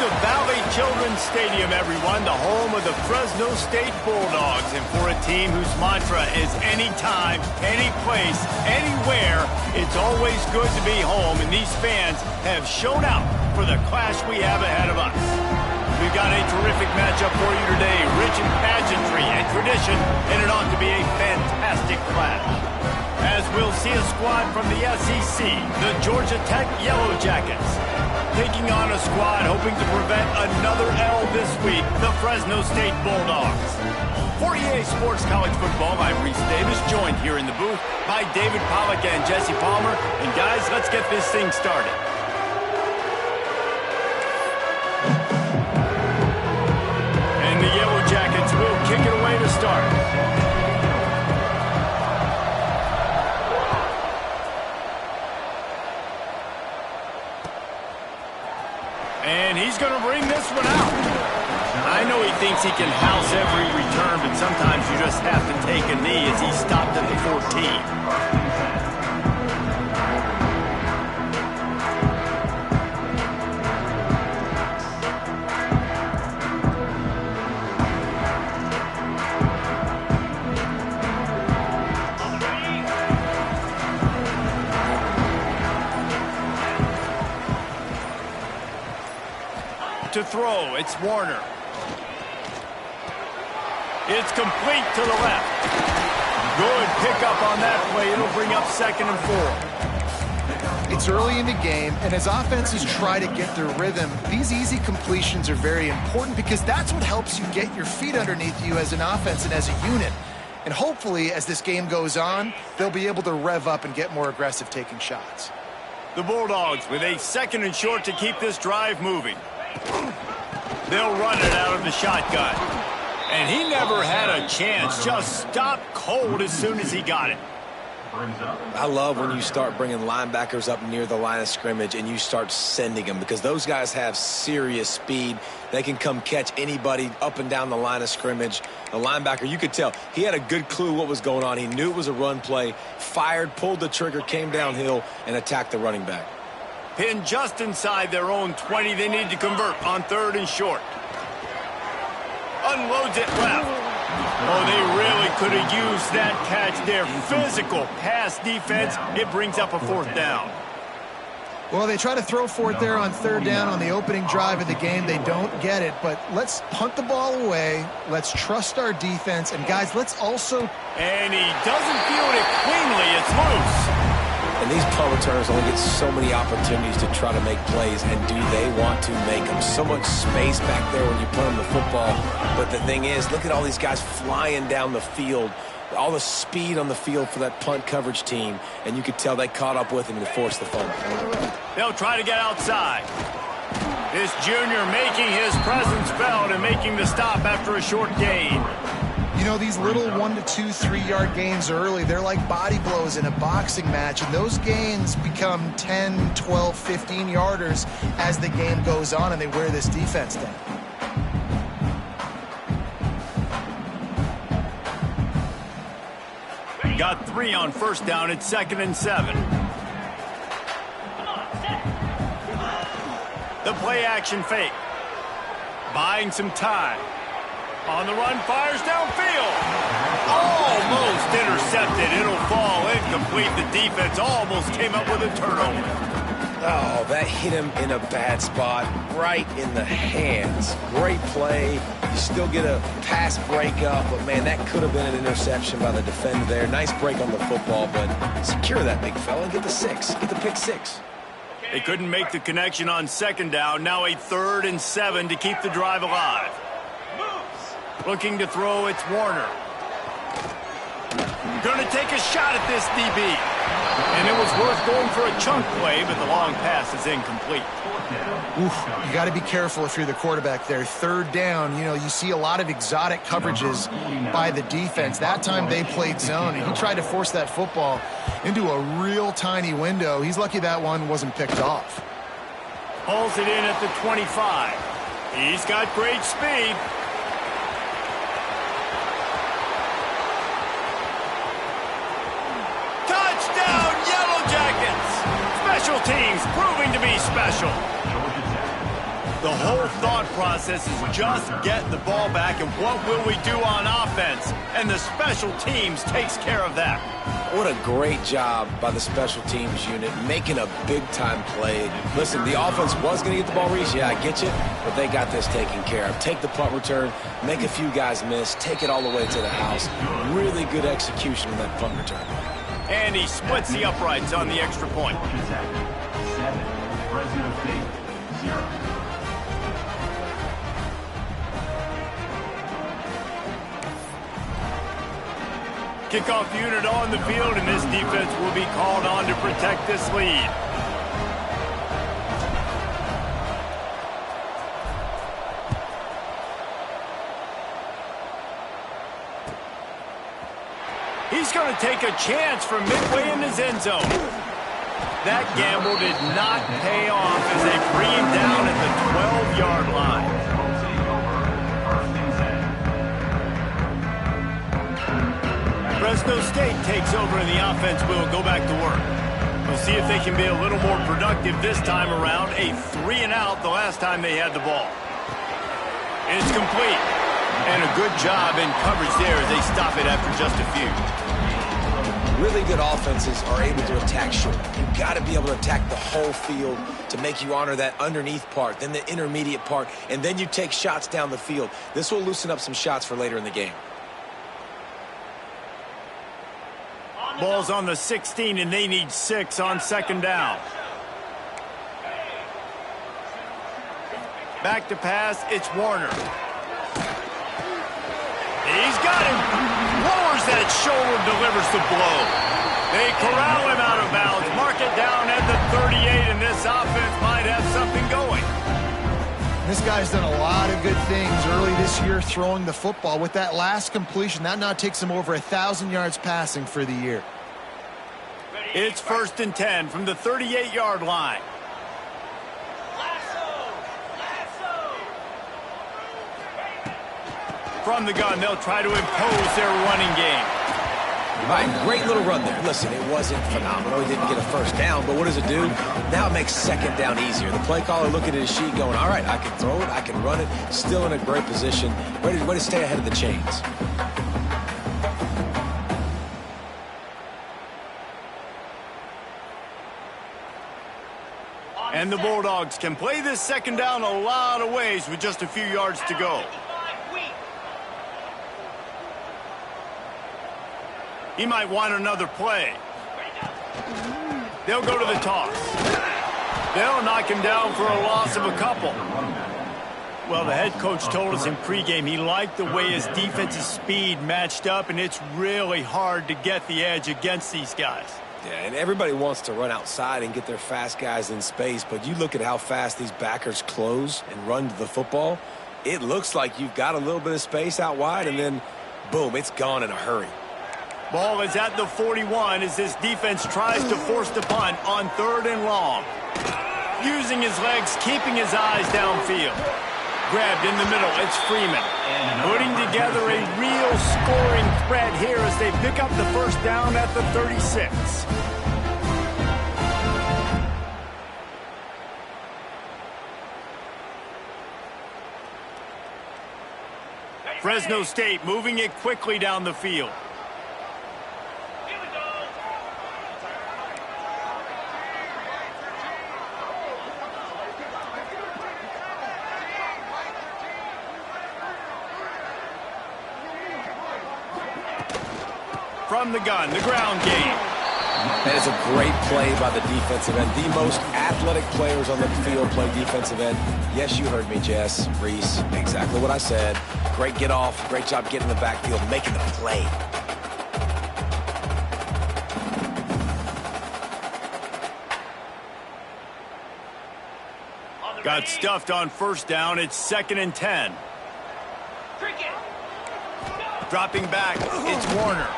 to Valley Children's Stadium, everyone, the home of the Fresno State Bulldogs. And for a team whose mantra is anytime, any place, anywhere, it's always good to be home. And these fans have shown out for the clash we have ahead of us. We've got a terrific matchup for you today, rich in pageantry and tradition, and it ought to be a fantastic clash. As we'll see a squad from the SEC, the Georgia Tech Yellow Jackets, taking on a squad hoping to prevent another L this week, the Fresno State Bulldogs. For EA Sports College Football, I'm Reese Davis, joined here in the booth by David Pollack and Jesse Palmer. And guys, let's get this thing started. And the Yellow Jackets will kick it away to start. And he's going to bring this one out. I know he thinks he can house every return, but sometimes you just have to take a knee as he stopped at the 14. To throw, it's Warner. It's complete to the left. Good pickup on that play. It'll bring up 2nd and 4. It's early in the game, and as offenses try to get their rhythm, these easy completions are very important because that's what helps you get your feet underneath you as an offense and as a unit. And hopefully, as this game goes on, they'll be able to rev up and get more aggressive taking shots. The Bulldogs with a 2nd and short to keep this drive moving. They'll run it out of the shotgun. And he never had a chance. Just stopped cold as soon as he got it. I love when you start bringing linebackers up near the line of scrimmage and you start sending them because those guys have serious speed. They can come catch anybody up and down the line of scrimmage. The linebacker, you could tell, he had a good clue what was going on. He knew it was a run play, fired, pulled the trigger, came downhill, and attacked the running back. Pinned just inside their own 20. They need to convert on 3rd and short. Unloads it left. Oh, they really could have used that catch there. Physical pass defense. It brings up a 4th down. Well, they try to throw for it there on 3rd down on the opening drive of the game. They don't get it, but let's punt the ball away. Let's trust our defense. And, guys, let's also... And he doesn't field it cleanly. It's loose. And these punt returners only get so many opportunities to try to make plays, and do they want to make them? So much space back there when you put them the football. But the thing is, look at all these guys flying down the field, all the speed on the field for that punt coverage team, and you could tell they caught up with him to force the fumble. They'll try to get outside. This junior making his presence felt and making the stop after a short gain. You know, these little 1 to 2, 3-yard gains early, they're like body blows in a boxing match, and those gains become 10, 12, 15-yarders as the game goes on, and they wear this defense down. Got 3 on 1st down. It's 2nd and 7. The play action fake. Buying some time. On the run, fires downfield. Almost intercepted. It'll fall incomplete. The defense almost came up with a turnover. Oh, that hit him in a bad spot, right in the hands. Great play. You still get a pass breakup, but, man, that could have been an interception by the defender there. Nice break on the football, but secure that big fella and get the 6. Get the pick 6. They couldn't make the connection on 2nd down. Now a 3rd and 7 to keep the drive alive. Looking to throw, it's Warner. Going to take a shot at this DB. And it was worth going for a chunk play, but the long pass is incomplete. Oof, you got to be careful if you're the quarterback there. 3rd down, you know, you see a lot of exotic coverages by the defense. That time they played zone, and he tried to force that football into a real tiny window. He's lucky that one wasn't picked off. Pulls it in at the 25. He's got great speed. Touchdown, Yellow Jackets! Special teams proving to be special. The whole thought process is just get the ball back and what will we do on offense? And the special teams takes care of that. What a great job by the special teams unit, making a big-time play. Listen, the offense was going to get the ball, Reese. Yeah, I get you, but they got this taken care of. Take the punt return, make a few guys miss, take it all the way to the house. Really good execution on that punt return. And he splits the uprights on the extra point. 7, Fresno State, 0. Kickoff unit on the field, and this defense will be called on to protect this lead. He's going to take a chance from midway in his end zone. That gamble did not pay off as they bring him down at the 12-yard line. Fresno State takes over and the offense will go back to work. We'll see if they can be a little more productive this time around. A 3-and-out the last time they had the ball. And it's complete. And a good job in coverage there as they stop it after just a few. Really good offenses are able to attack short. You've got to be able to attack the whole field to make you honor that underneath part, then the intermediate part, and then you take shots down the field. This will loosen up some shots for later in the game. Ball's on the 16, and they need 6 on second down. Back to pass, it's Warner. He's got him. Lowers that shoulder, delivers the blow. They corral him out of bounds, mark it down at the 38, and this offense might have something going. This guy's done a lot of good things early this year throwing the football. With that last completion, that now takes him over 1,000 yards passing for the year. It's 1st and 10 from the 38-yard line. From the gun, they'll try to impose their running game. Right, great little run there. Listen, it wasn't phenomenal. He didn't get a first down, but what does it do? Now it makes second down easier. The play caller looking at his sheet going, all right, I can throw it, I can run it, still in a great position, ready to stay ahead of the chains. And the Bulldogs can play this second down a lot of ways with just a few yards to go. He might want another play. They'll go to the toss. They'll knock him down for a loss of a couple. Well, the head coach told us in pregame he liked the way his defensive speed matched up, and it's really hard to get the edge against these guys. Yeah, and everybody wants to run outside and get their fast guys in space, but you look at how fast these backers close and run to the football, it looks like you've got a little bit of space out wide, and then, boom, it's gone in a hurry. Ball is at the 41 as this defense tries to force the punt on 3rd and long. Using his legs, keeping his eyes downfield. Grabbed in the middle, it's Freeman. Putting together a real scoring threat here as they pick up the first down at the 36. Fresno State moving it quickly down the field. From the gun, the ground game. That is a great play by the defensive end. The most athletic players on the field play defensive end. Yes, you heard me, Jess, Reese. Exactly what I said. Great get off. Great job getting in the backfield, making the play. Got stuffed on first down. It's 2nd and 10. Dropping back, it's Warner.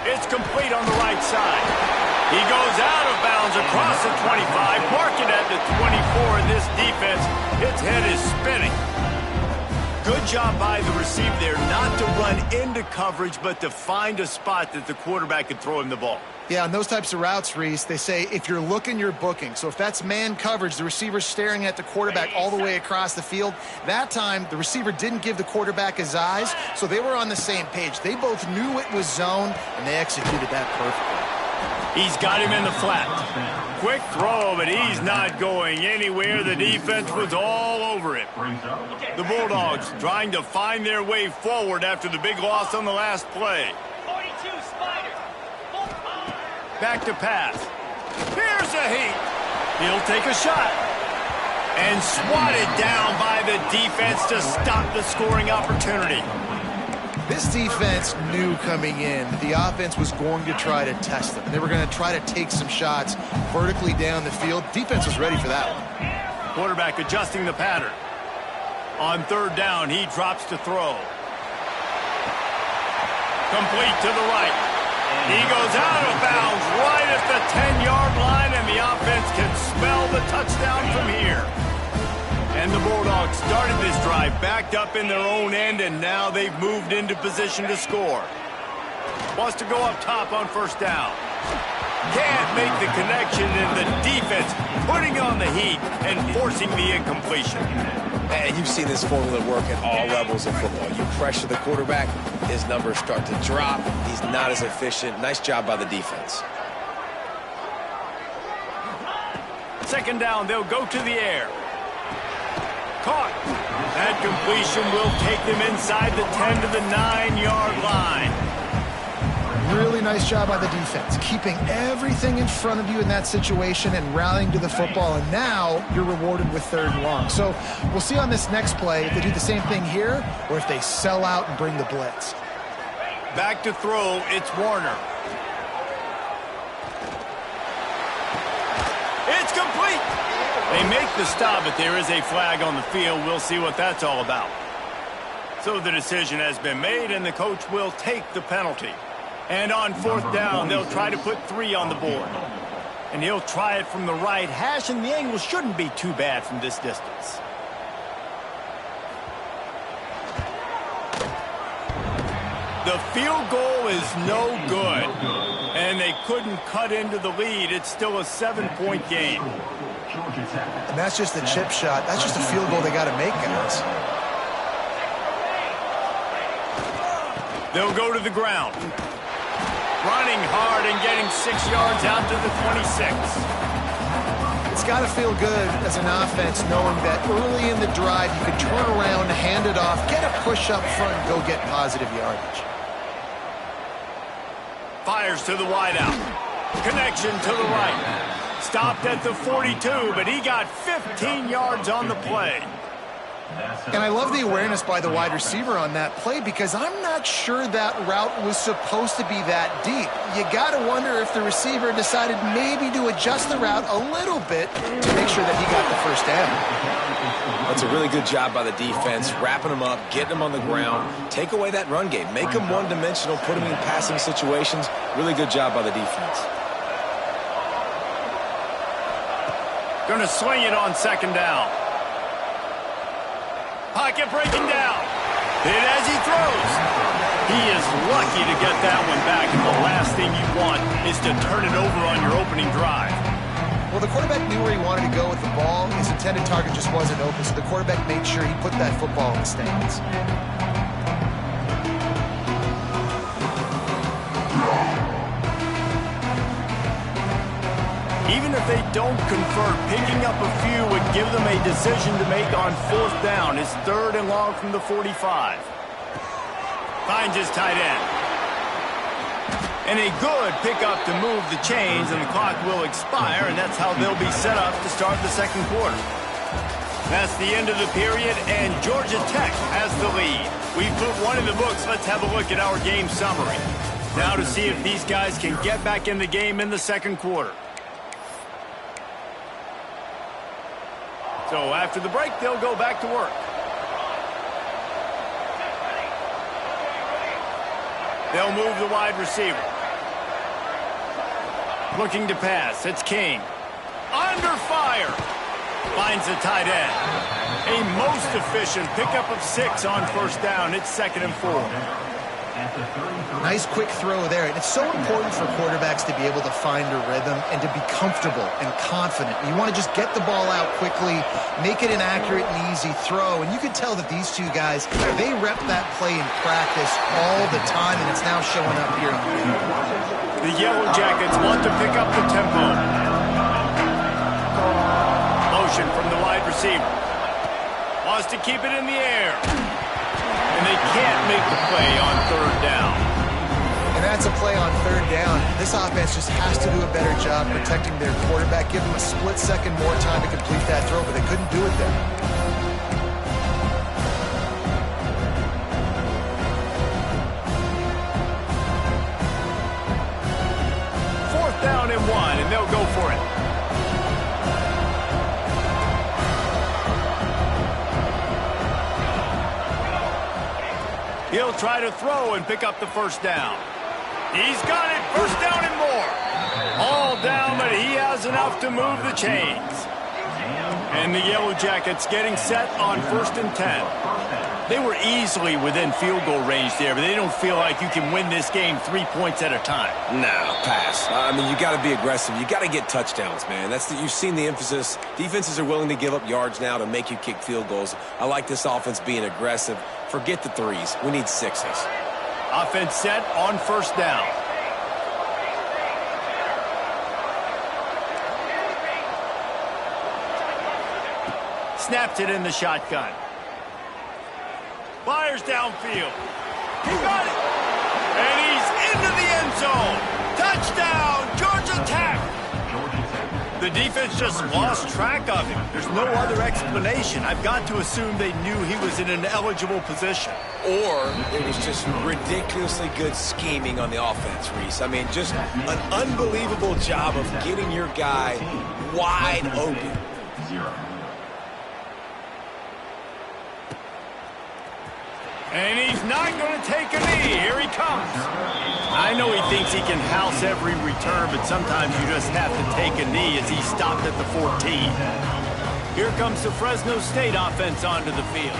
It's complete on the right side. He goes out of bounds across the 25, marking at the 24, and this defense, its head is spinning. Good job by the receiver there not to run into coverage, but to find a spot that the quarterback could throw him the ball. Yeah, on those types of routes, Reese, they say if you're looking, you're booking. So if that's man coverage, the receiver's staring at the quarterback all the way across the field. That time, the receiver didn't give the quarterback his eyes, so they were on the same page. They both knew it was zone, and they executed that perfectly. He's got him in the flat. Quick throw, but he's not going anywhere. The defense was all over it. The Bulldogs trying to find their way forward after the big loss on the last play. Back to pass. Here's a heat. He'll take a shot. And swatted down by the defense to stop the scoring opportunity. This defense knew coming in that the offense was going to try to test them. They were going to try to take some shots vertically down the field. Defense was ready for that one. Quarterback adjusting the pattern. On third down, he drops to throw. Complete to the right. He goes out of bounds right at the 10-yard line, and the offense can smell the touchdown from here. And the Bulldogs started this drive backed up in their own end, and now they've moved into position to score. Wants to go up top on first down. Can't make the connection, and the defense putting on the heat and forcing the incompletion. And you've seen this formula work at all levels of football. You pressure the quarterback, his numbers start to drop. He's not as efficient. Nice job by the defense. Second down, they'll go to the air. Caught. That completion will take them inside the 10 to the 9-yard line. Really nice job by the defense, keeping everything in front of you in that situation and rallying to the football, and now you're rewarded with third and long. So we'll see on this next play if they do the same thing here or if they sell out and bring the blitz. Back to throw, it's Warner. It's complete. They make the stop, but there is a flag on the field. We'll see what that's all about. So the decision has been made, and the coach will take the penalty. And on fourth down, they'll try to put 3 on the board. And he'll try it from the right hash, and the angle shouldn't be too bad from this distance. The field goal is no good. And they couldn't cut into the lead. It's still a 7-point game. And that's just a chip shot. That's just a field goal they got to make, guys. They'll go to the ground. Running hard and getting 6 yards out to the 26. It's got to feel good as an offense knowing that early in the drive you can turn around, hand it off, get a push up front, and go get positive yardage. Fires to the wideout. Connection to the right. Stopped at the 42, but he got 15 yards on the play. And I love the awareness by the wide receiver on that play because I'm not sure that route was supposed to be that deep. You got to wonder if the receiver decided maybe to adjust the route a little bit to make sure that he got the first down. That's a really good job by the defense, wrapping them up, getting them on the ground. Take away that run game. Make them one-dimensional, put them in passing situations. Really good job by the defense. Going to swing it on second down. Pocket breaking down. Hit as he throws. He is lucky to get that one back, and the last thing you want is to turn it over on your opening drive. Well, the quarterback knew where he wanted to go with the ball. His intended target just wasn't open, so the quarterback made sure he put that football in the stands. Even if they don't convert, picking up a few would give them a decision to make on fourth down. It's 3rd and long from the 45. Finds his tight end. And a good pickup to move the chains, and the clock will expire, and that's how they'll be set up to start the second quarter. That's the end of the period, and Georgia Tech has the lead. We put one in the books. Let's have a look at our game summary. Now to see if these guys can get back in the game in the second quarter. So after the break, they'll go back to work. They'll move the wide receiver. Looking to pass. It's King. Under fire. Finds the tight end. A most efficient pickup of 6 on first down. It's 2nd and 4. Nice quick throw there. And it's so important for quarterbacks to be able to find a rhythm and to be comfortable and confident. You want to just get the ball out quickly, make it an accurate and easy throw. And you can tell that these two guys, they rep that play in practice all the time, and it's now showing up here on the field. The Yellow Jackets want to pick up the tempo. Motion from the wide receiver. Wants to keep it in the air. And they can't make the play on 3rd down. And that's a play on 3rd down. This offense just has to do a better job protecting their quarterback. Give them a split second more time to complete that throw, but they couldn't do it there. 4th down and 1, and they'll go for it. He'll try to throw and pick up the 1st down. He's got it. 1st down and more. All down, but he has enough to move the chains. And the Yellow Jackets getting set on 1st and 10. They were easily within field goal range there, but they don't feel like you can win this game 3 points at a time. No, pass. I mean, you got to be aggressive. You got to get touchdowns, man. You've seen the emphasis. Defenses are willing to give up yards now to make you kick field goals. I like this offense being aggressive. Forget the 3s. We need 6s. Offense set on 1st down. Snaps it in the shotgun. Fires downfield. He got it. And he's into the end zone. Touchdown, Georgia Tech. The defense just lost track of him. There's no other explanation. I've got to assume they knew he was in an eligible position. Or it was just ridiculously good scheming on the offense, Reese. I mean, just an unbelievable job of getting your guy wide open. And he's not going to take a knee. Here he comes. I know he thinks he can house every return, but sometimes you just have to take a knee as he stopped at the 14. Here comes the Fresno State offense onto the field.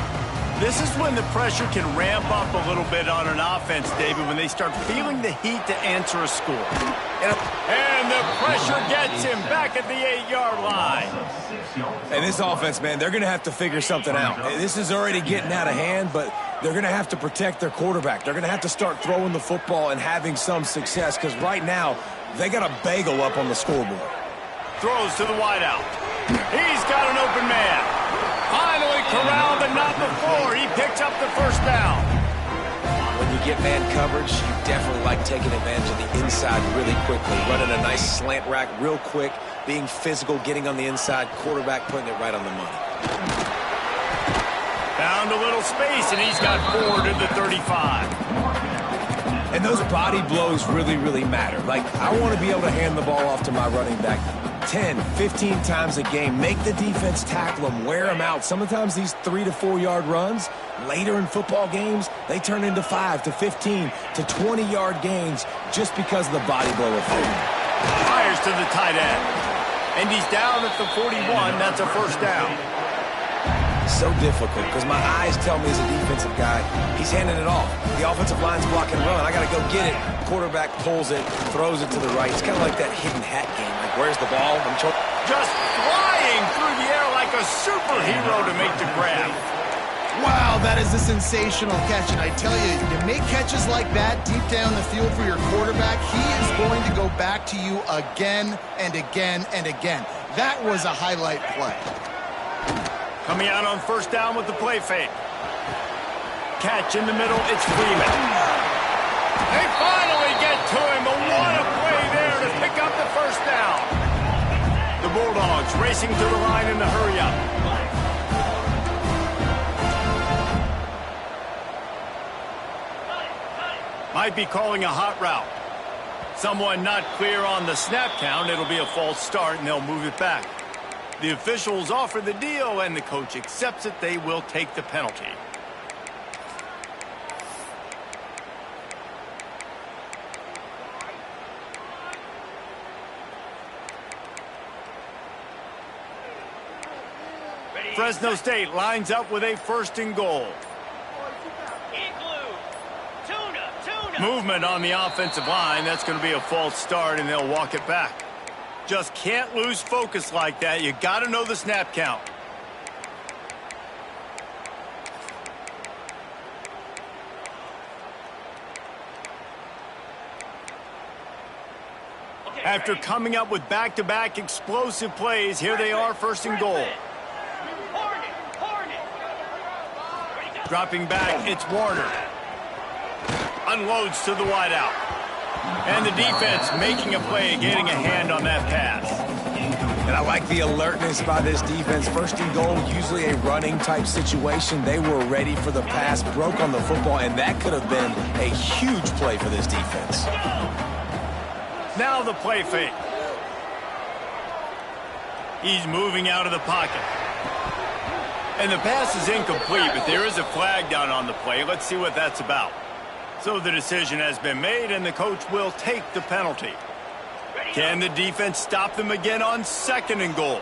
This is when the pressure can ramp up a little bit on an offense, David, when they start feeling the heat to answer a score. And the pressure gets him back at the 8-yard line. And this offense, man, they're going to have to figure something out. This is already getting out of hand, but they're going to have to protect their quarterback. They're going to have to start throwing the football and having some success, because right now, they got a bagel up on the scoreboard. Throws to the wideout. He's got an open man. Finally corralled, but not before. He picks up the 1st down. When you get man coverage, you definitely like taking advantage of the inside really quickly, running a nice slant rack real quick, being physical, getting on the inside, quarterback putting it right on the money. Found a little space, and he's got 4 to the 35. And those body blows really, really matter. Like, I want to be able to hand the ball off to my running back 10, 15 times a game. Make the defense tackle them, wear them out. Sometimes these 3 to 4 yard runs, later in football games, they turn into 5 to 15 to 20-yard gains just because of the body blow effect. Fires to the tight end. And he's down at the 41. That's a 1st down. So difficult because my eyes tell me as a defensive guy, he's handing it off. The offensive line's blocking run. I got to go get it. Quarterback pulls it, throws it to the right. It's kind of like that hidden hat game. Like, where's the ball? Just flying through the air like a superhero to make the grab. Wow, that is a sensational catch. And I tell you, to make catches like that deep down the field for your quarterback, he is going to go back to you again and again and again. That was a highlight play. Coming out on 1st down with the play fake. Catch in the middle, it's Freeman. They finally get to him, but what a play there to pick up the 1st down. The Bulldogs racing to the line in the hurry-up. Might be calling a hot route. Someone not clear on the snap count. It'll be a false start, and they'll move it back. The officials offer the deal, and the coach accepts it. They will take the penalty. Fresno State lines up with a 1st and goal. Movement on the offensive line. That's going to be a false start, and they'll walk it back. Just can't lose focus like that. You got to know the snap count. After coming up with back-to-back explosive plays, here they are, 1st and goal. Dropping back, it's Warner. Unloads to the wideout. And the defense making a play, getting a hand on that pass. And I like the alertness by this defense. 1st and goal, usually a running type situation. They were ready for the pass, broke on the football, and that could have been a huge play for this defense. Now the play fake. He's moving out of the pocket. And the pass is incomplete, but there is a flag down on the play. Let's see what that's about. So the decision has been made, and the coach will take the penalty. Can the defense stop them again on 2nd and goal?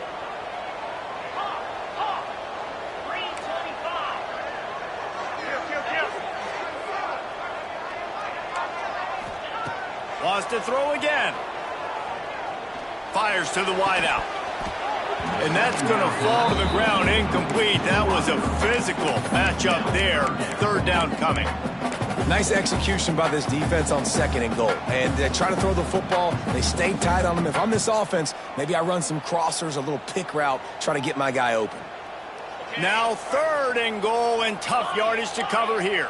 Wants to throw again. Fires to the wideout. And that's going to fall to the ground incomplete. That was a physical matchup there. 3rd down coming. Nice execution by this defense on 2nd and goal. And they try to throw the football. They stayed tight on them. If I'm this offense, maybe I run some crossers, a little pick route, try to get my guy open. Now 3rd and goal, and tough yardage to cover here.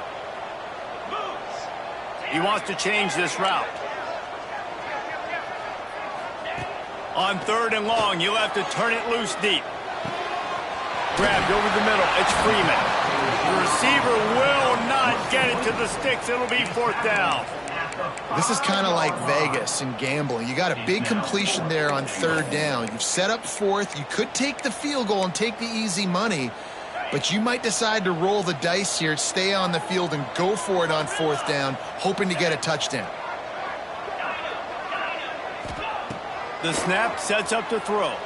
He wants to change this route. On 3rd and long, you'll have to turn it loose deep. Grabbed over the middle. It's Freeman. The receiver will not get it to the sticks. It'll be 4th down. This is kind of like Vegas and gambling. You got a big completion there on 3rd down. You've set up 4th. You could take the field goal and take the easy money, but you might decide to roll the dice here, stay on the field, and go for it on 4th down, hoping to get a touchdown. The snap sets up to throw.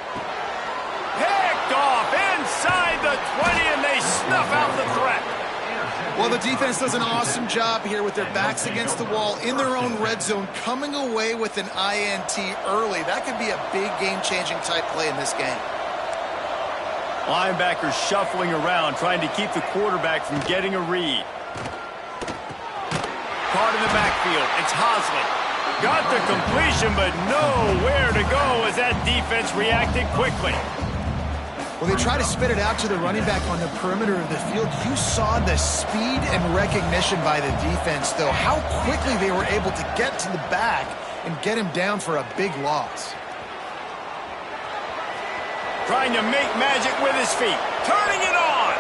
Picked off inside the 20, and they snuff out the threat. Well, the defense does an awesome job here with their backs against the wall in their own red zone, coming away with an INT early. That could be a big game-changing type play in this game. Linebackers shuffling around, trying to keep the quarterback from getting a read. Caught in the backfield. It's Hosley. Got the completion, but nowhere to go as that defense reacted quickly. Well, they try to spit it out to the running back on the perimeter of the field. You saw the speed and recognition by the defense, though. How quickly they were able to get to the back and get him down for a big loss. Trying to make magic with his feet. Turning it on.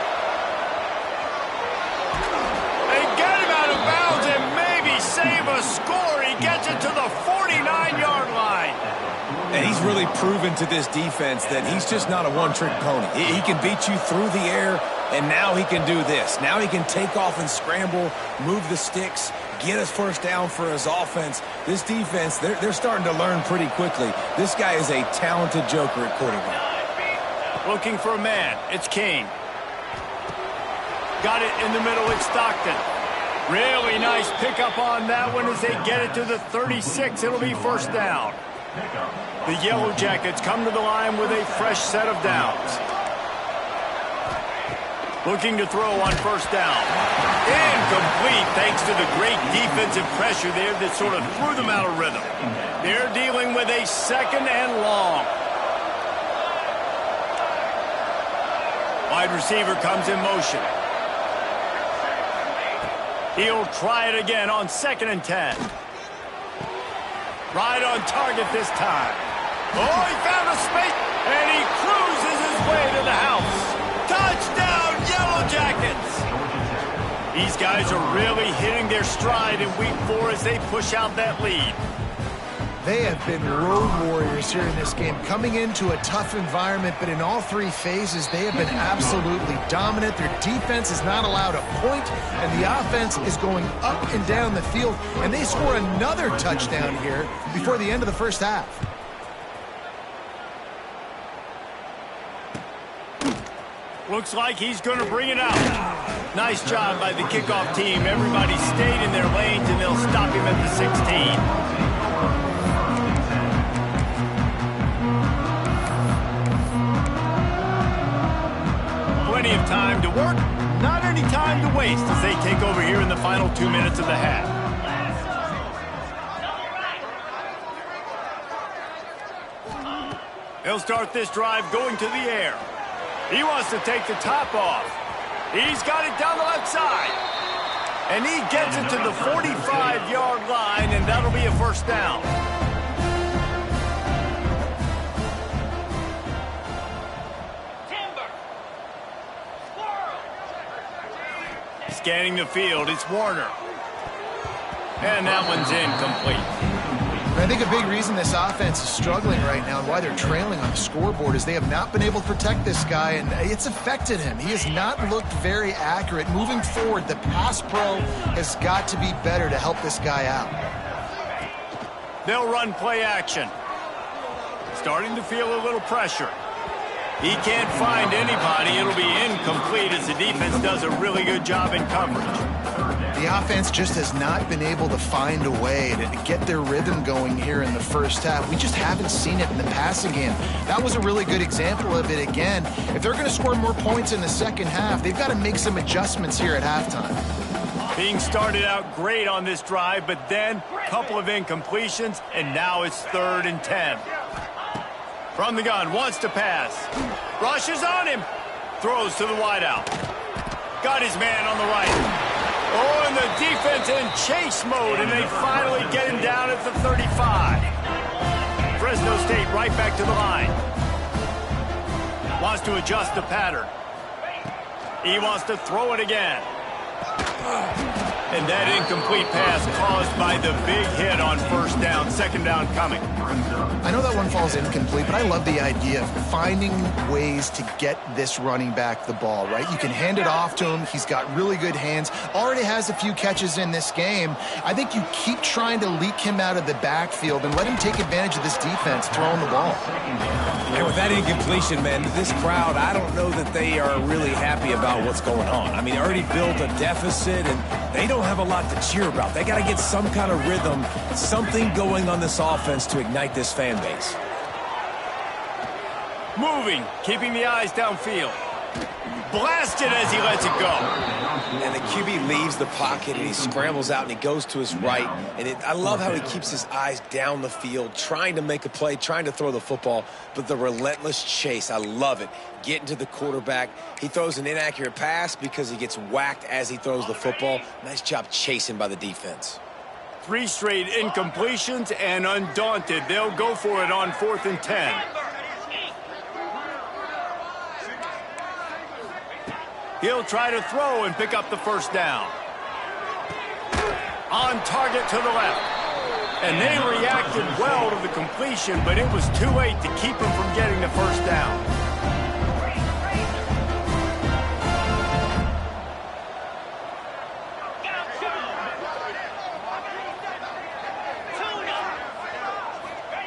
They get him out of bounds and maybe save a score. He gets it to the 49-yard line. And he's really proven to this defense that he's just not a one-trick pony. He can beat you through the air, and now he can do this. Now he can take off and scramble, move the sticks, get us 1st down for his offense. This defense, they're starting to learn pretty quickly. This guy is a talented joker at quarterback. Looking for a man. It's Kane. Got it in the middle. It's Stockton. Really nice pickup on that one as they get it to the 36. It'll be 1st down. The Yellow Jackets come to the line with a fresh set of downs. Looking to throw on 1st down. Incomplete thanks to the great defensive pressure there that sort of threw them out of rhythm. They're dealing with a 2nd and long. Wide receiver comes in motion. He'll try it again on 2nd and 10. Right on target this time. Oh, he found a space, and he cruises his way to the house. Touchdown, Yellow Jackets! These guys are really hitting their stride in Week 4 as they push out that lead. They have been road warriors here in this game, coming into a tough environment, but in all 3 phases, they have been absolutely dominant. Their defense is not allowed a point, and the offense is going up and down the field, and they score another touchdown here before the end of the 1st half. Looks like he's going to bring it out. Nice job by the kickoff team. Everybody stayed in their lanes, and they'll stop him at the 16. Plenty of time to work, not any time to waste as they take over here in the final 2 minutes of the half. He'll start this drive going to the air. He wants to take the top off. He's got it down the left side. And he gets it to the 45-yard line, and that'll be a first down. Scanning the field, it's Warner. And that one's incomplete. I think a big reason this offense is struggling right now and why they're trailing on the scoreboard is they have not been able to protect this guy, and it's affected him. He has not looked very accurate. Moving forward, the pass pro has got to be better to help this guy out. They'll run play action. Starting to feel a little pressure. He can't find anybody. It'll be incomplete as the defense does a really good job in coverage. The offense just has not been able to find a way to get their rhythm going here in the first half. We just haven't seen it in the passing game. That was a really good example of it again. If they're going to score more points in the second half, they've got to make some adjustments here at halftime. Being started out great on this drive, but then a couple of incompletions, and now it's 3rd and 10. From the gun, wants to pass. Rushes on him. Throws to the wideout. Got his man on the right. Oh, and the defense in chase mode, and they finally get him down at the 35. Fresno State right back to the line. Wants to adjust the pattern. He wants to throw it again. And that incomplete pass caused by the big hit on first down. 2nd down coming. I know that one falls incomplete, but I love the idea of finding ways to get this running back the ball, right? You can hand it off to him. He's got really good hands. Already has a few catches in this game. I think you keep trying to leak him out of the backfield and let him take advantage of this defense throwing the ball. And with that incompletion, man, this crowd, I don't know that they are really happy about what's going on. I mean, they already built a deficit, and they don't have a lot to cheer about. They got to get some kind of rhythm, something going on this offense to ignite this fan base. Moving, keeping the eyes downfield. Blasted as he lets it go. And the QB leaves the pocket, and he scrambles out, and he goes to his right. And I love how he keeps his eyes down the field, trying to make a play, trying to throw the football, but the relentless chase, I love it. Getting to the quarterback. He throws an inaccurate pass because he gets whacked as he throws the football. Nice job chasing by the defense. 3 straight incompletions, and undaunted, they'll go for it on 4th and 10. He'll try to throw and pick up the first down. On target to the left. And they reacted well to the completion, but it was too late to keep him from getting the first down.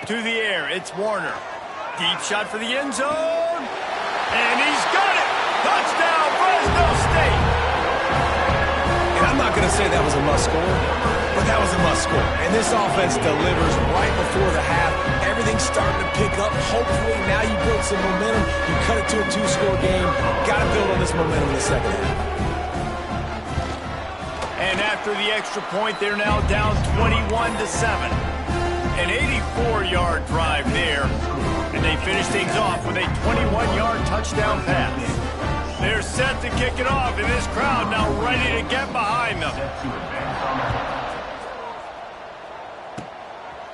To the air, it's Warner. Deep shot for the end zone. And he's got it! Touchdown, Fresno State! And I'm not going to say that was a must-score, but that was a must-score. And this offense delivers right before the half. Everything's starting to pick up. Hopefully, now you build some momentum. You cut it to a 2-score game. Got to build on this momentum in the second half. And after the extra point, they're now down 21-7. An 84-yard drive there. And they finish things off with a 21-yard touchdown pass. They're set to kick it off, and this crowd now ready to get behind them.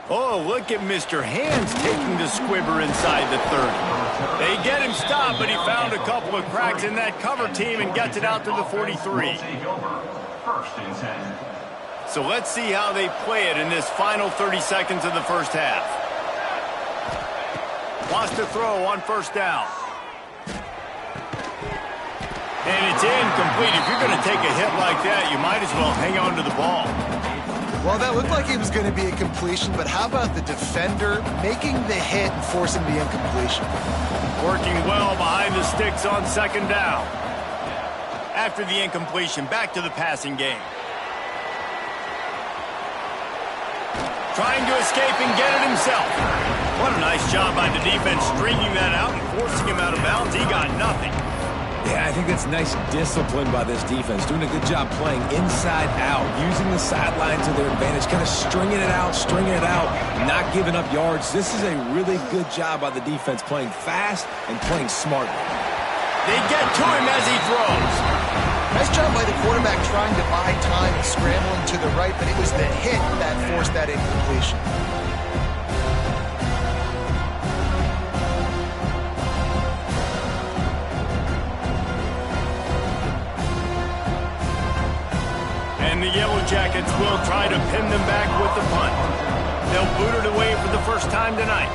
Oh, look at Mr. Hands taking the squibber inside the 30. They get him stopped, but he found a couple of cracks in that cover team and gets it out to the 43. So let's see how they play it in this final 30 seconds of the first half. Wants to throw on first down. And it's incomplete. If you're going to take a hit like that, you might as well hang on to the ball. Well, that looked like it was going to be a completion, but how about the defender making the hit and forcing the incompletion? Working well behind the sticks on second down. After the incompletion, back to the passing game. Trying to escape and get it himself. What a nice job by the defense stringing that out and forcing him out of bounds. He got nothing. Yeah, I think that's nice discipline by this defense. Doing a good job playing inside out, using the sideline to their advantage, kind of stringing it out, not giving up yards. This is a really good job by the defense, playing fast and playing smartly. They get to him as he throws. Nice job by the quarterback trying to buy time and scrambling to the right, but it was the hit that forced that incompletion. And the Yellow Jackets will try to pin them back with the punt. They'll boot it away for the first time tonight.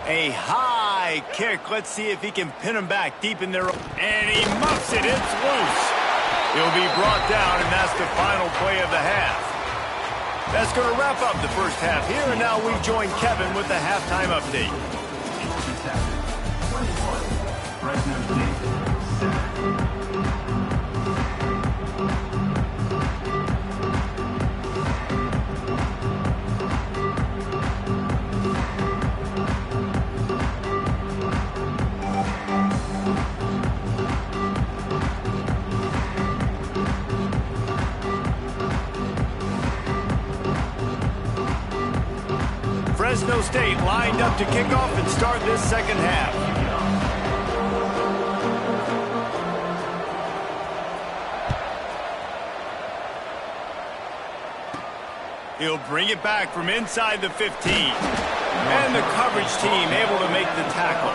A high kick. Let's see if he can pin them back deep in their... And he muffs it. It's loose. He'll be brought down, and that's the final play of the half. That's going to wrap up the first half here, and now we join Kevin with the halftime update. Fresno State lined up to kick off and start this second half. He'll bring it back from inside the 15. And the coverage team able to make the tackle.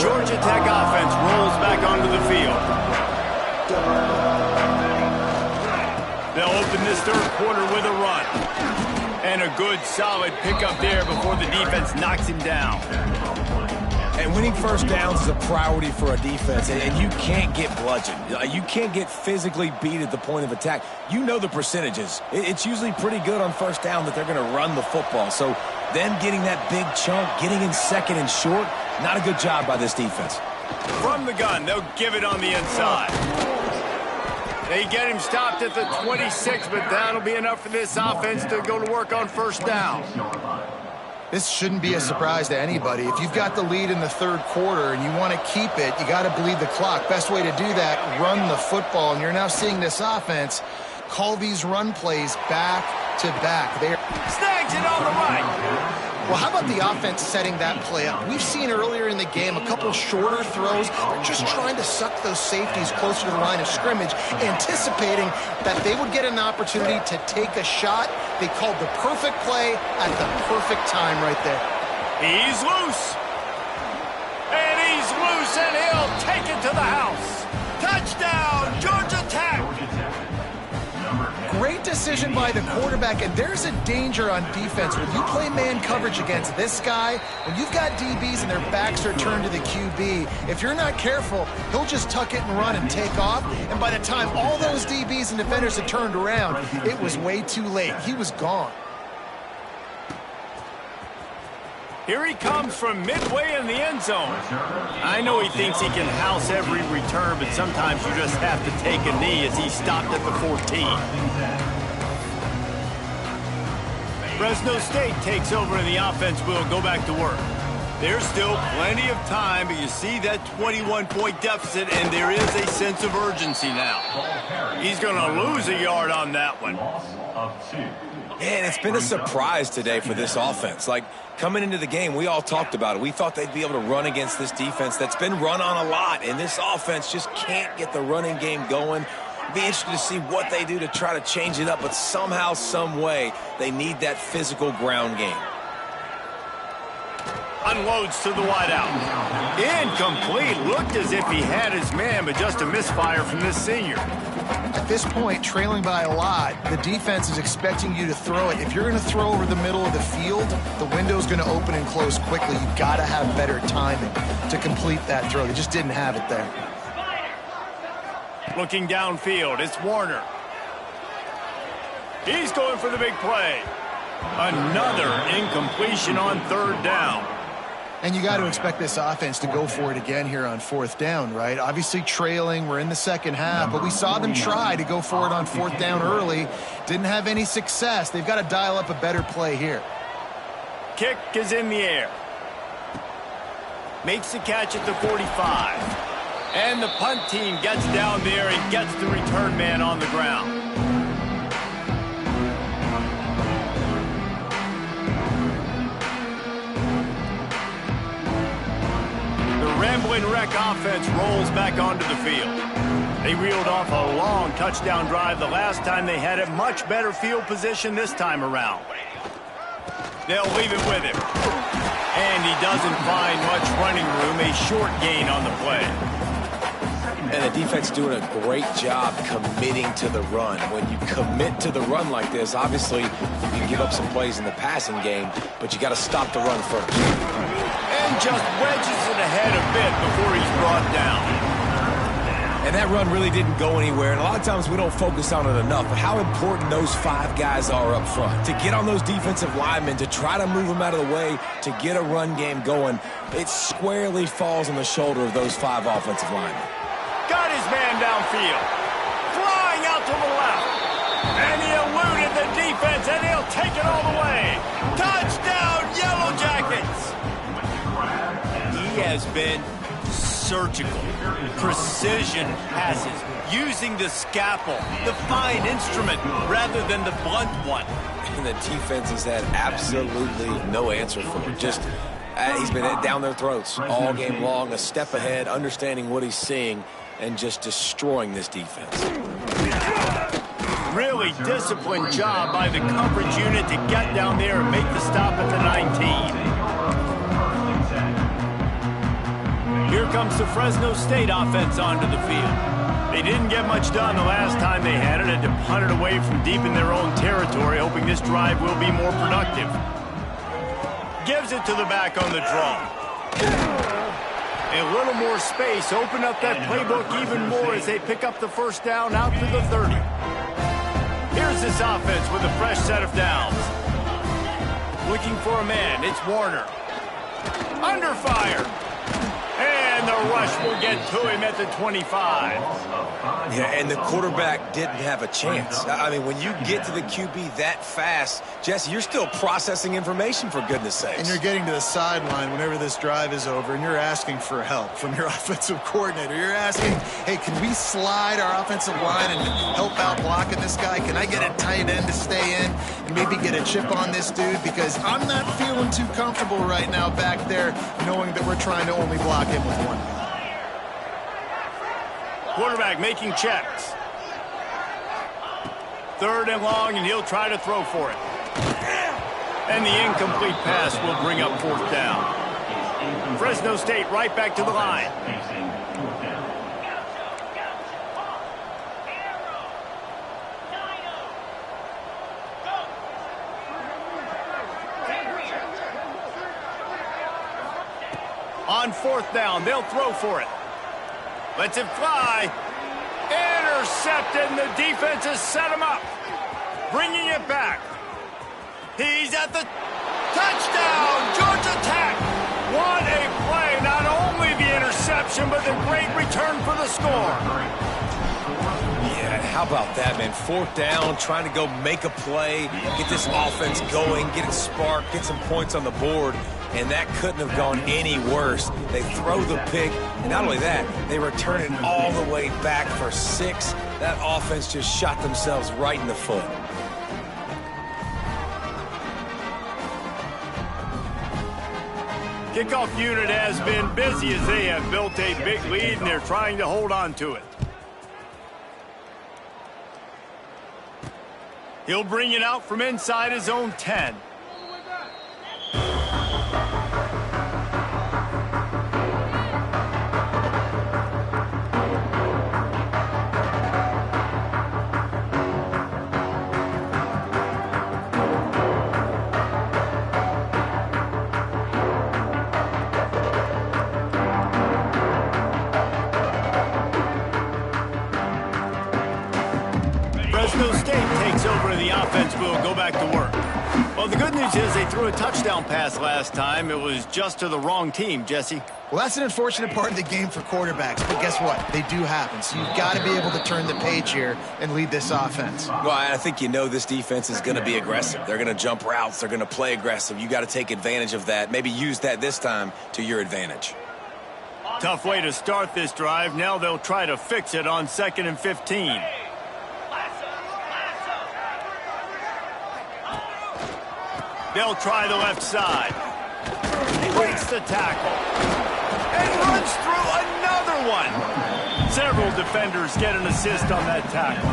Georgia Tech offense rolls back onto the field. They'll open this third quarter with a run. And a good, solid pickup there before the defense knocks him down. And winning first downs is a priority for a defense, and you can't get bludgeoned. You can't get physically beat at the point of attack. You know the percentages. It's usually pretty good on first down that they're going to run the football. So them getting that big chunk, getting in second and short, not a good job by this defense. From the gun, they'll give it on the inside. They get him stopped at the 26, but that'll be enough for this offense to go to work on first down. This shouldn't be a surprise to anybody. If you've got the lead in the third quarter and you want to keep it, you got to bleed the clock. Best way to do that, run the football. And you're now seeing this offense call these run plays back to back. Snags it on the right. Well, how about the offense setting that play up? We've seen earlier in the game a couple shorter throws. They're just trying to suck those safeties closer to the line of scrimmage, anticipating that they would get an opportunity to take a shot. They called the perfect play at the perfect time right there. He's loose. And he's loose, and he'll take it to the house. Touchdown, Georgia Tech. Great decision by the quarterback, and there's a danger on defense. When you play man coverage against this guy, when you've got DBs and their backs are turned to the QB, if you're not careful, he'll just tuck it and run and take off, and by the time all those DBs and defenders had turned around, it was way too late. He was gone. Here he comes from midway in the end zone. I know he thinks he can house every return, but sometimes you just have to take a knee as he stopped at the 14. Fresno State takes over and the offense will go back to work. There's still plenty of time, but you see that 21-point deficit, and there is a sense of urgency now. He's going to lose a yard on that one. And it's been a surprise today for this offense. Like, coming into the game, we all talked about it. We thought they'd be able to run against this defense that's been run on a lot, and this offense just can't get the running game going. Be interested to see what they do to try to change it up, but somehow, some way, they need that physical ground game. Unloads to the wideout. Incomplete. Looked as if he had his man, but just a misfire from this senior. At this point, trailing by a lot, the defense is expecting you to throw it. If you're going to throw over the middle of the field, the window's going to open and close quickly. You've got to have better timing to complete that throw. They just didn't have it there. Looking downfield, it's Warner. He's going for the big play. Another incompletion on third down. And you got to expect this offense to go for it again here on fourth down, right? Obviously trailing, we're in the second half, but we saw them try to go for it on fourth down early. Didn't have any success. They've got to dial up a better play here. Kick is in the air. Makes the catch at the 45. And the punt team gets down there and gets the return man on the ground. Rambling wreck offense rolls back onto the field. They reeled off a long touchdown drive the last time they had it. Much better field position this time around. They'll leave it with him. And he doesn't find much running room. A short gain on the play. And the defense doing a great job committing to the run. When you commit to the run like this, obviously you can give up some plays in the passing game, but you got to stop the run first. And just wedges it ahead a bit before he's brought down. And that run really didn't go anywhere, and a lot of times we don't focus on it enough, but how important those 5 guys are up front. To get on those defensive linemen, to try to move them out of the way, to get a run game going, it squarely falls on the shoulder of those 5 offensive linemen. Got his man downfield. Flying out to the left. And he eluded the defense, and he'll take it all the way. Touchdown, Yellow Jackets! He has been surgical. Precision passes, using the scalpel, the fine instrument, rather than the blunt one. And the defense has had absolutely no answer for it. Just, he's been down their throats all game long, a step ahead, understanding what he's seeing, and just destroying this defense. Really disciplined job by the coverage unit to get down there and make the stop at the 19. Here comes the Fresno State offense onto the field. They didn't get much done the last time they had it, had to punt it away from deep in their own territory, hoping this drive will be more productive. Gives it to the back on the draw. A little more space, open up that playbook even more as they pick up the first down out to the 30. Here's this offense with a fresh set of downs. Looking for a man, it's Warner. Under fire. And the rush will get to him at the 25. Yeah, and the quarterback didn't have a chance. I mean, when you get to the QB that fast, Jesse, you're still processing information, for goodness sakes. And you're getting to the sideline whenever this drive is over, and you're asking for help from your offensive coordinator. You're asking, hey, can we slide our offensive line and help out blocking this guy? Can I get a tight end to stay in and maybe get a chip on this dude? Because I'm not feeling too comfortable right now back there knowing that we're trying to only block him with one guy. Quarterback making checks. 3rd and long, and he'll try to throw for it. And the incomplete pass will bring up 4th down. Fresno State right back to the line. On 4th down, they'll throw for it. Lets it fly. Intercepted, and the defense has set him up. Bringing it back. He's at the touchdown. Georgia Tech. What a play. Not only the interception, but the great return for the score. Yeah, how about that, man? 4th down, trying to go make a play, get this offense going, get it sparked, get some points on the board. And that couldn't have gone any worse. They throw the pick, and not only that, they return it all the way back for 6. That offense just shot themselves right in the foot. Kickoff unit has been busy as they have built a big lead, and they're trying to hold on to it. He'll bring it out from inside his own 10. over and the offense will go back to work. Well, the good news is they threw a touchdown pass last time. It was just to the wrong team, Jesse. Well, that's an unfortunate part of the game for quarterbacks, but guess what? They do happen. So you've got to be able to turn the page here and lead this offense. Well, I think you know this defense is going to be aggressive. They're going to jump routes. They're going to play aggressive. You got to take advantage of that. Maybe use that this time to your advantage. Tough way to start this drive. Now they'll try to fix it on 2nd and 15. They'll try the left side. Breaks the tackle. And runs through another one. Several defenders get an assist on that tackle.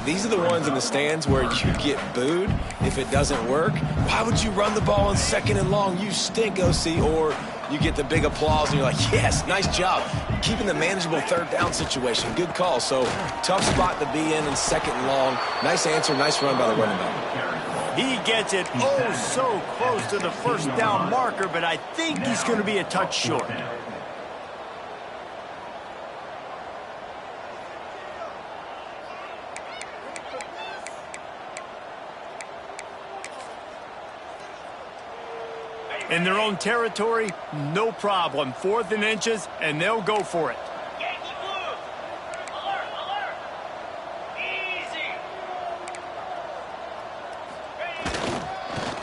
These are the ones in the stands where you get booed if it doesn't work. Why would you run the ball on 2nd and long? You stink, OC. Or you get the big applause and you're like, yes, nice job. Keeping the manageable 3rd down situation. Good call. So tough spot to be in 2nd and long. Nice answer, nice run by the running back. He gets it so close to the 1st down marker, but I think he's going to be a touch short. In their own territory, no problem. 4th and inches, and they'll go for it.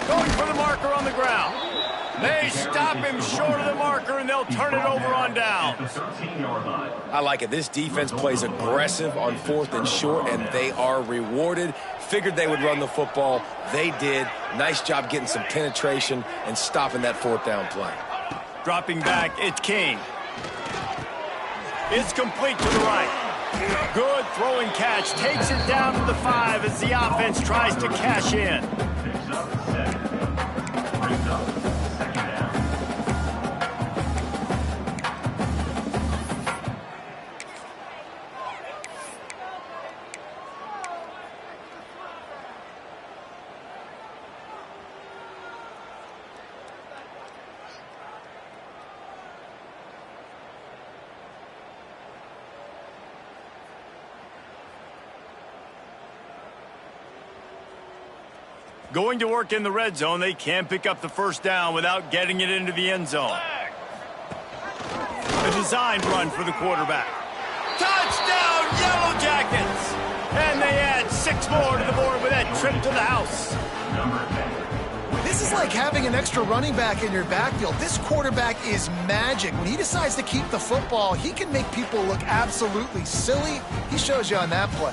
Going for the marker on the ground. They stop him short of the marker, and they'll turn it over on down. I like it. This defense plays aggressive on 4th and short, and they are rewarded. Figured they would run the football. They did. Nice job getting some penetration and stopping that 4th down play. Dropping back, it's King. It's complete to the right. Good throwing catch. Takes it down to the 5 as the offense tries to cash in. Going to work in the red zone. They can't pick up the 1st down without getting it into the end zone. A designed run for the quarterback. Touchdown, Yellow Jackets! And they add 6 more to the board with that trip to the house. This is like having an extra running back in your backfield. This quarterback is magic. When he decides to keep the football, he can make people look absolutely silly. He shows you on that play.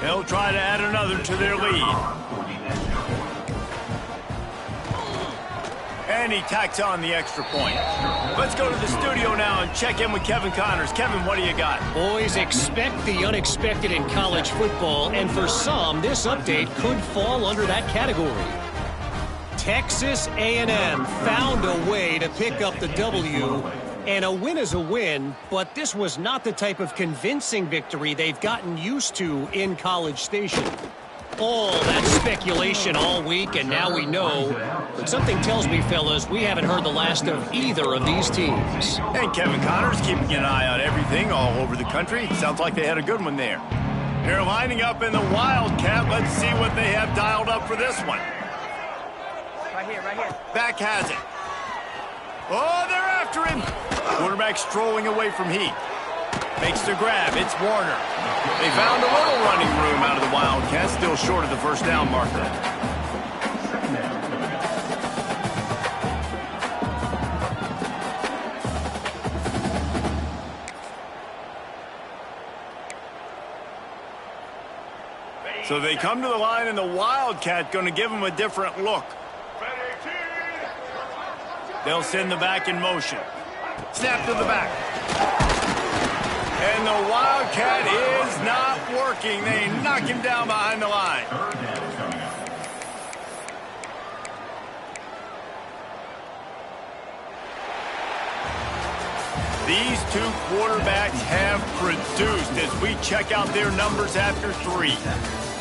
They'll try to add another to their lead. And he tacks on the extra point. Let's go to the studio now and check in with Kevin Connors. Kevin, what do you got? Boys, expect the unexpected in college football, and for some, this update could fall under that category. Texas A&M found a way to pick up the W, and a win is a win, but this was not the type of convincing victory they've gotten used to in College Station. All that speculation all week, and now we know. But something tells me, fellas, we haven't heard the last of either of these teams. And Kevin Connors keeping an eye on everything all over the country. Sounds like they had a good one there. They're lining up in the Wildcat. Let's see what they have dialed up for this one. Right here, right here. Back has it. Oh, they're after him. Quarterback strolling away from heat. Makes the grab. It's Warner. They found a little running room out of the Wildcats, still short of the 1st down marker. So they come to the line, and the Wildcat going to give them a different look. They'll send the back in motion. Snap to the back. And the Wildcat is not working. They knock him down behind the line. These 2 quarterbacks have produced as we check out their numbers after 3.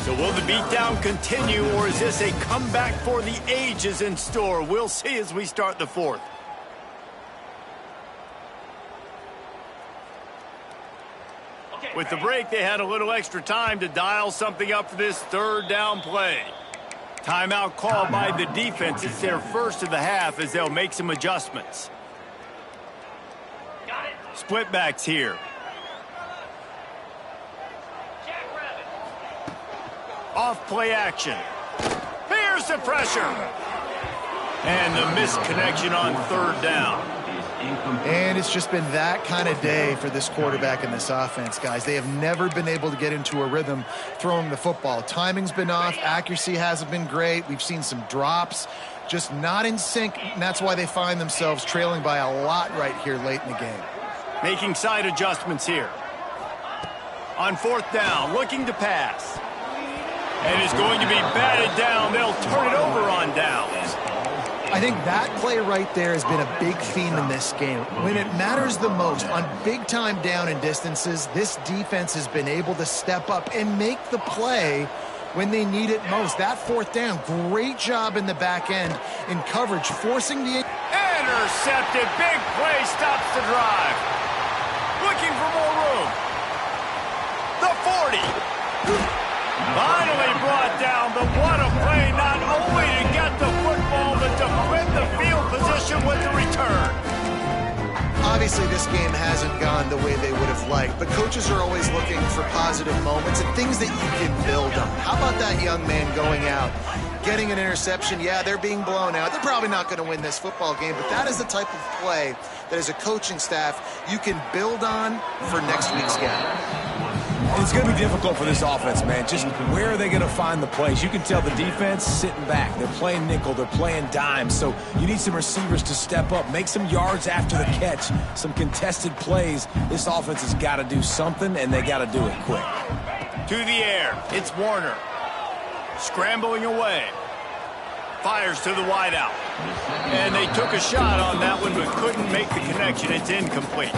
So will the beatdown continue, or is this a comeback for the ages in store? We'll see as we start the 4th. With the break, they had a little extra time to dial something up for this third down play. Timeout called by the defense. It's their first of the half as they'll make some adjustments. Split backs here. Off play action. Here's the pressure. And the misconnection on third down. And it's just been that kind of day for this quarterback and this offense, guys. They have never been able to get into a rhythm throwing the football. Timing's been off. Accuracy hasn't been great. We've seen some drops. Just not in sync, and that's why they find themselves trailing by a lot right here late in the game. Making side adjustments here. On fourth down, looking to pass. And is going to be batted down. They'll turn it over on downs. I think that play right there has been a big theme in this game. When it matters the most, on big-time down and distances, this defense has been able to step up and make the play when they need it most. That fourth down, great job in the back end in coverage, forcing the... Intercepted. Big play stops the drive. Looking for more room. The 40. Finally brought down, but what a play, not only to get the football, but to win the field position with the return. Obviously, this game hasn't gone the way they would have liked, but coaches are always looking for positive moments and things that you can build on. How about that young man going out, getting an interception? Yeah, they're being blown out. They're probably not going to win this football game, but that is the type of play that as a coaching staff you can build on for next week's game. It's going to be difficult for this offense, man. Just where are they going to find the plays? You can tell the defense sitting back. They're playing nickel. They're playing dime. So you need some receivers to step up, make some yards after the catch, some contested plays. This offense has got to do something, and they got to do it quick. To the air. It's Warner. Scrambling away. Fires to the wideout. And they took a shot on that one, but couldn't make the connection. It's incomplete.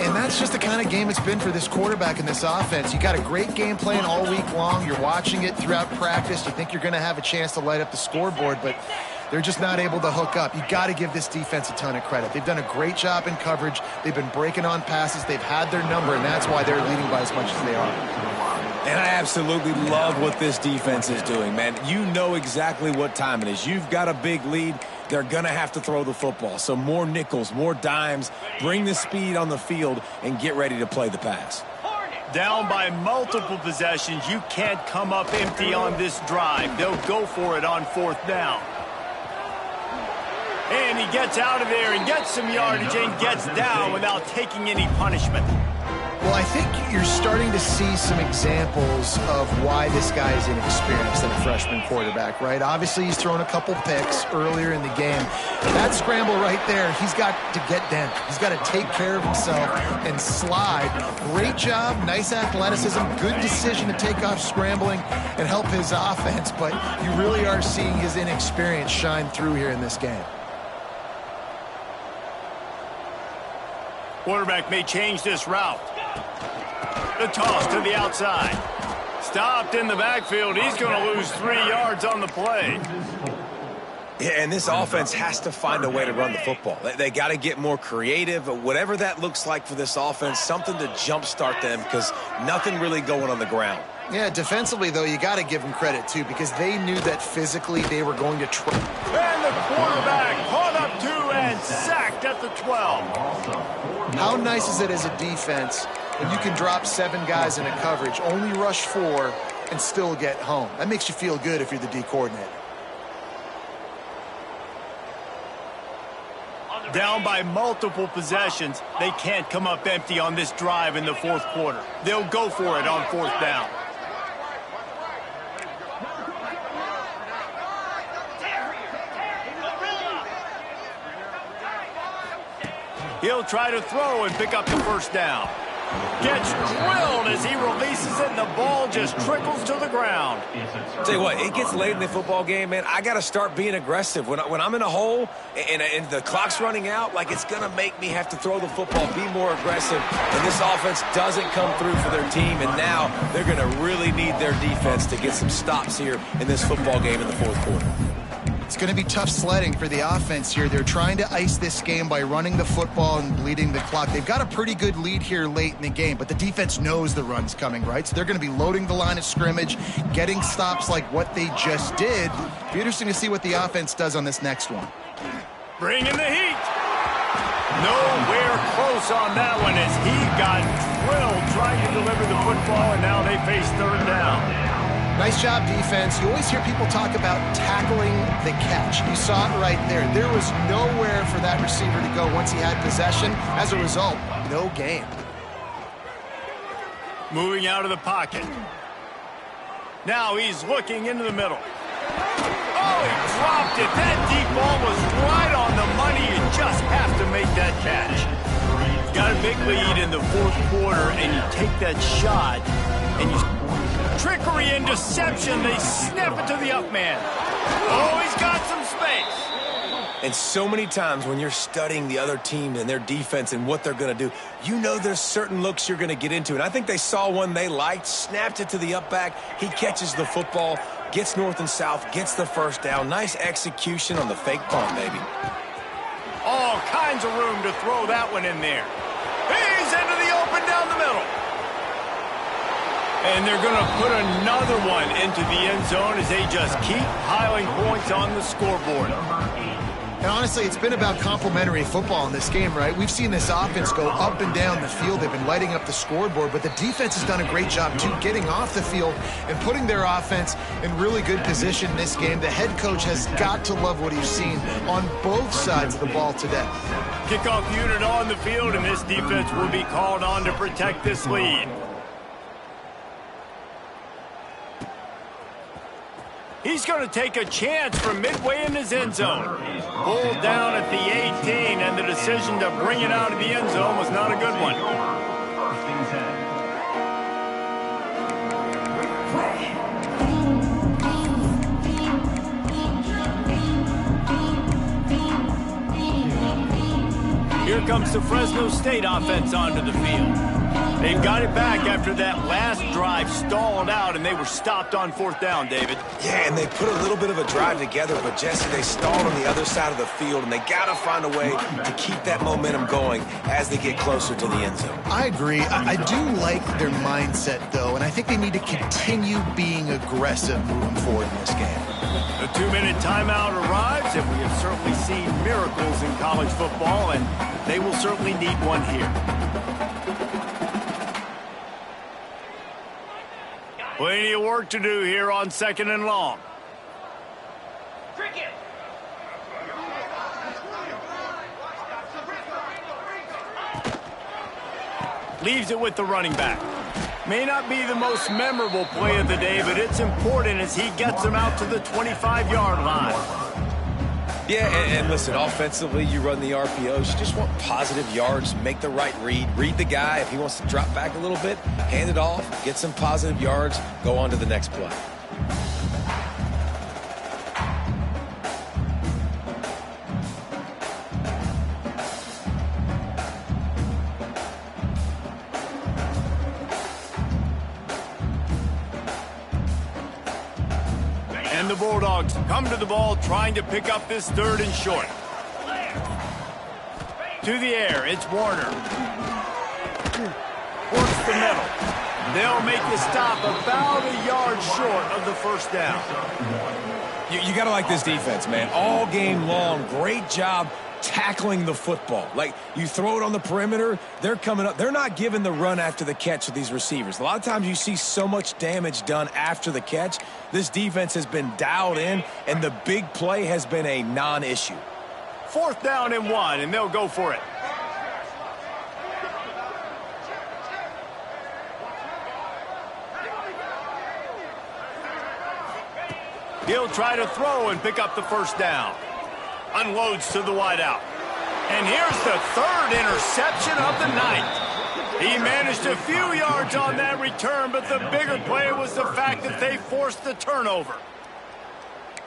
And that's just the kind of game it's been for this quarterback and this offense. You got a great game plan all week long. You're watching it throughout practice. You think you're going to have a chance to light up the scoreboard, but they're just not able to hook up. You got to give this defense a ton of credit. They've done a great job in coverage. They've been breaking on passes. They've had their number, and that's why they're leading by as much as they are. And I absolutely love what this defense is doing, man. You know exactly what time it is. You've got a big lead. They're going to have to throw the football. So more nickels, more dimes, bring the speed on the field, and get ready to play the pass. Down by multiple possessions. You can't come up empty on this drive. They'll go for it on fourth down. And he gets out of there and gets some yardage and gets down without taking any punishment. Well, I think you're starting to see some examples of why this guy is inexperienced than a freshman quarterback, right? Obviously, he's thrown a couple picks earlier in the game. That scramble right there, he's got to get down. He's got to take care of himself and slide. Great job, nice athleticism, good decision to take off scrambling and help his offense, but you really are seeing his inexperience shine through here in this game. Quarterback may change this route. The toss to the outside. Stopped in the backfield. He's going to lose 3 yards on the play. Yeah, and this offense has to find a way to run the football. They got to get more creative, whatever that looks like for this offense, something to jumpstart them because nothing really going on the ground. Yeah, defensively, though, you got to give them credit, too, because they knew that physically they were going to try. And the quarterback caught up to and sacked at the 12. How nice is it as a defense when you can drop 7 guys in a coverage, only rush 4, and still get home? That makes you feel good if you're the D coordinator. Down by multiple possessions, they can't come up empty on this drive in the fourth quarter. They'll go for it on fourth down. He'll try to throw and pick up the first down. Gets drilled as he releases it, and the ball just trickles to the ground. Tell you what, it gets late in the football game, man. I got to start being aggressive. When I'm in a hole and the clock's running out, like it's going to make me have to throw the football, be more aggressive. And this offense doesn't come through for their team, and now they're going to really need their defense to get some stops here in this football game in the fourth quarter. It's going to be tough sledding for the offense here. They're trying to ice this game by running the football and bleeding the clock. They've got a pretty good lead here late in the game, but the defense knows the run's coming, right? So they're going to be loading the line of scrimmage, getting stops like what they just did. It'll be interesting to see what the offense does on this next one. Bringing the heat. Nowhere close on that one as he got drilled trying to deliver the football, and now they face third down. Nice job, defense. You always hear people talk about tackling the catch. You saw it right there. There was nowhere for that receiver to go once he had possession. As a result, no gain. Moving out of the pocket. Now he's looking into the middle. Oh, he dropped it. That deep ball was right on the money. You just have to make that catch. Got a big lead in the fourth quarter, and you take that shot, and you... Trickery and deception. They snap it to the up man. Oh, he's got some space. And so many times when you're studying the other team and their defense and what they're going to do, you know there's certain looks you're going to get into. And I think they saw one they liked, snapped it to the up back. He catches the football, gets north and south, gets the first down. Nice execution on the fake punt, baby. All kinds of room to throw that one in there. He's into the open down the middle. And they're going to put another one into the end zone as they just keep piling points on the scoreboard. And honestly, it's been about complementary football in this game, right? We've seen this offense go up and down the field. They've been lighting up the scoreboard, but the defense has done a great job, too, getting off the field and putting their offense in really good position in this game. The head coach has got to love what he's seen on both sides of the ball today. Kickoff unit on the field, and this defense will be called on to protect this lead. He's going to take a chance from midway in his end zone. Pulled down at the 18, and the decision to bring it out of the end zone was not a good one. Here comes the Fresno State offense onto the field. They've got it back after that last drive stalled out, and they were stopped on fourth down, David. Yeah, and they put a little bit of a drive together, but, Jesse, they stalled on the other side of the field, and they got to find a way to keep that momentum going as they get closer to the end zone. I agree. I do like their mindset, though, and I think they need to continue being aggressive moving forward in this game. The 2-minute timeout arrives, and we have certainly seen miracles in college football, and they will certainly need one here. Plenty of work to do here on 2nd and long. Cricket. Leaves it with the running back. May not be the most memorable play of the day, but it's important as he gets them out to the 25-yard line. Yeah, and listen, offensively, you run the RPOs. You just want positive yards, make the right read the guy. If he wants to drop back a little bit, hand it off, get some positive yards, go on to the next play. And the Bulldogs come to the ball trying to pick up this 3rd and short. To the air, it's Warner. Works the middle. They'll make the stop about a yard short of the first down. You got to like this defense, man. All game long, great job tackling the football. Like, you throw it on the perimeter, they're coming up. They're not giving the run after the catch with these receivers. A lot of times you see so much damage done after the catch. This defense has been dialed in, and the big play has been a non-issue. 4th down and 1, and they'll go for it. He'll try to throw and pick up the first down. Unloads to the wideout. And here's the 3rd interception of the night. He managed a few yards on that return, but the bigger play was the fact that they forced the turnover.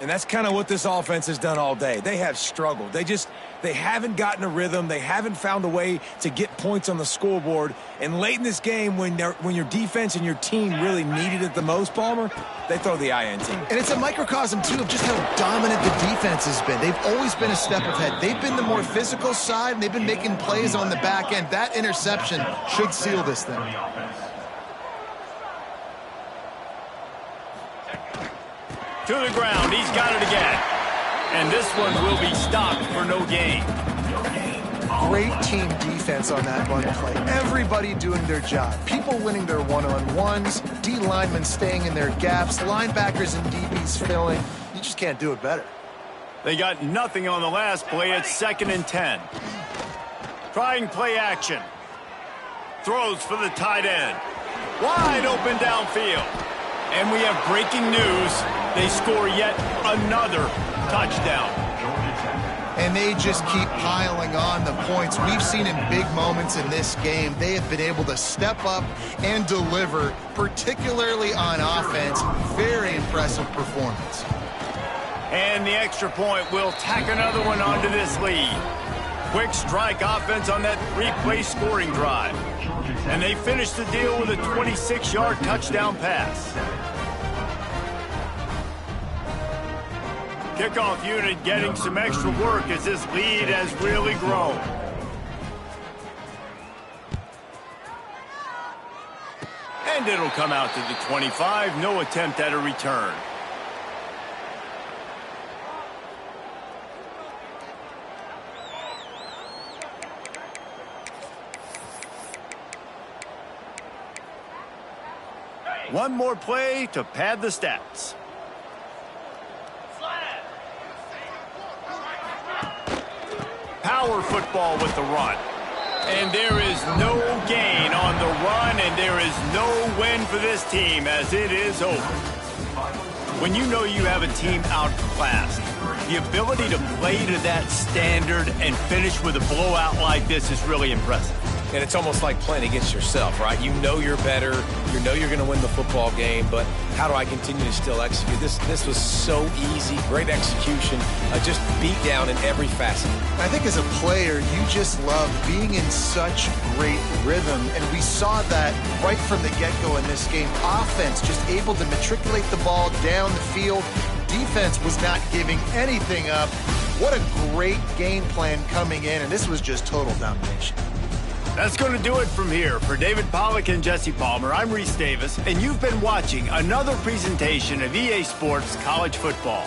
And that's kind of what this offense has done all day. They have struggled. They haven't gotten a rhythm. They haven't found a way to get points on the scoreboard. And late in this game, when your defense and your team really needed it the most, Palmer, they throw the INT. And it's a microcosm, too, of just how dominant the defense has been. They've always been a step ahead. They've been the more physical side, and they've been making plays on the back end. That interception should seal this thing. To the ground, he's got it again. And this one will be stopped for no gain. Great team defense on that one play. Everybody doing their job. People winning their one-on-ones, D linemen staying in their gaps, linebackers and DBs filling. You just can't do it better. They got nothing on the last play. It's 2nd and 10. Trying play action. Throws for the tight end. Wide open downfield. And we have breaking news. They score yet another touchdown. And they just keep piling on the points. We've seen in big moments in this game, they have been able to step up and deliver, particularly on offense. Very impressive performance. And the extra point will tack another one onto this lead. Quick strike offense on that 3-play scoring drive. And they finish the deal with a 26-yard touchdown pass. Kickoff unit getting some extra work as this lead has really grown. And it'll come out to the 25. No attempt at a return. One more play to pad the stats. Power football with the run. And there is no gain on the run, and there is no win for this team as it is over. When you know you have a team outclassed, the ability to play to that standard and finish with a blowout like this is really impressive. And it's almost like playing against yourself, right? You know you're better. You know you're going to win the football game, but how do I continue to still execute? This was so easy. Great execution. Just beat down in every facet. I think as a player, you just love being in such great rhythm, and we saw that right from the get-go in this game. Offense just able to matriculate the ball down the field. Defense was not giving anything up. What a great game plan coming in, and this was just total domination. That's going to do it from here. For David Pollack and Jesse Palmer, I'm Reese Davis, and you've been watching another presentation of EA Sports College Football.